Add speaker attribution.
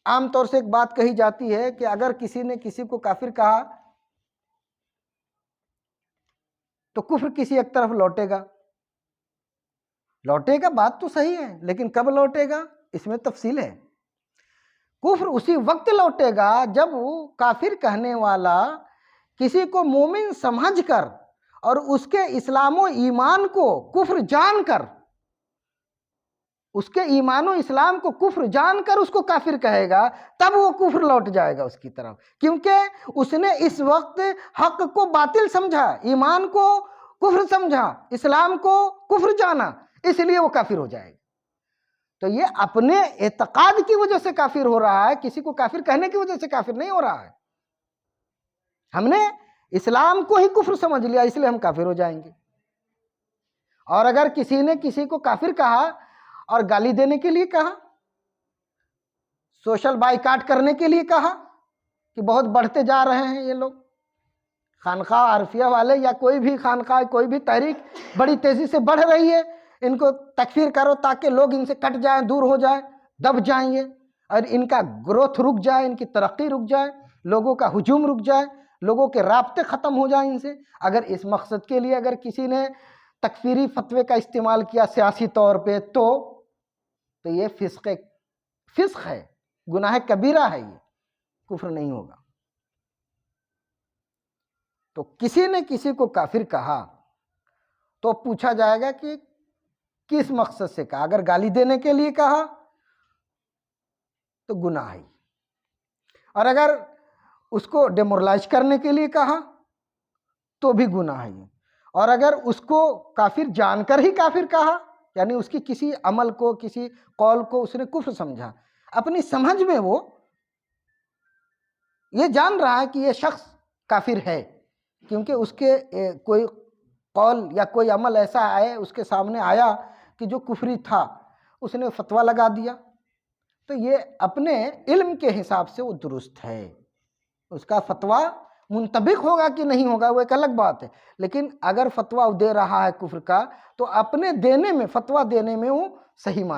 Speaker 1: عام طور سے ایک بات کہی جاتی ہے کہ اگر کسی نے کسی کو کافر کہا تو کفر کسی ایک طرف لوٹے گا، بات تو صحیح ہے، لیکن کب لوٹے گا اس میں تفصیل ہے۔ کفر اسی وقت لوٹے گا جب وہ کافر کہنے والا کسی کو مومن سمجھ کر اور اس کے اسلام و ایمان کو کفر جان کر، اس کے ایمان و اسلام کو کفر جان کر اس کو کافر کہے گا، تب وہ کفر لوٹ جائے گا اس کی طرف، کیونکہ اس نے اس وقت حق کو باطل سمجھا، ایمان کو کفر سمجھا، اسلام کو کفر جانا، اس لیے وہ کافر ہو جائے گا۔ تو یہ اپنے اعتقاد کی وجہ سے کافر ہو رہا ہے، کسی کو کافر کہنے کی وجہ سے کافر نہیں ہو رہا ہے۔ ہم نے اسلام کو ہی کفر سمجھ لیا، اس لیے ہم کافر ہو جائیں گے۔ اور اگر کسی نے کسی کو کافر کہا اور گالی دینے کے لیے کہا، سوشل بائیکاٹ کرنے کے لیے کہا کہ بہت بڑھتے جا رہے ہیں یہ لوگ، خانقاہ عارفیہ والے یا کوئی بھی خانقاہ، کوئی بھی تحریک بڑی تیزی سے بڑھ رہی ہے، ان کو تکفیر کرو تاکہ لوگ ان سے کٹ جائیں، دور ہو جائیں، دب جائیں یہ، اور ان کا گروتھ رک جائے، ان کی ترقی رک جائے، لوگوں کا ہجوم رک جائے، لوگوں کے رابطے ختم ہو جائیں ان سے۔ اگر اس مقصد کے لیے اگر کسی نے تکفیری فتوے کا استعمال کیا سیاسی طور پہ تو یہ فسق ہے، گناہ کبیرہ ہے، یہ کفر نہیں ہوگا۔ تو کسی نے کسی کو کافر کہا تو پوچھا جائے گا کہ کس مقصد سے کہا۔ اگر گالی دینے کے لیے کہا تو گناہ ہے، اور اگر اس کو ڈیمورلائز کرنے کے لیے کہا تو بھی گناہ ہے، اور اگر اس کو کافر جان کر ہی کافر کہا، یعنی اس کی کسی عمل کو، کسی قول کو اس نے کفر سمجھا، اپنی سمجھ میں وہ یہ جان رہا ہے کہ یہ شخص کافر ہے، کیونکہ اس کے کوئی قول یا کوئی عمل ایسا آئے اس کے سامنے آیا کہ جو کفری تھا، اس نے فتویٰ لگا دیا، تو یہ اپنے علم کے حساب سے وہ درست ہے۔ اس کا فتویٰ منطبق ہوگا کہ نہیں ہوگا وہ ایک الگ بات ہے، لیکن اگر فتویٰ دے رہا ہے کفر کا تو اپنے دینے میں، فتویٰ دینے میں وہ صحیح مانا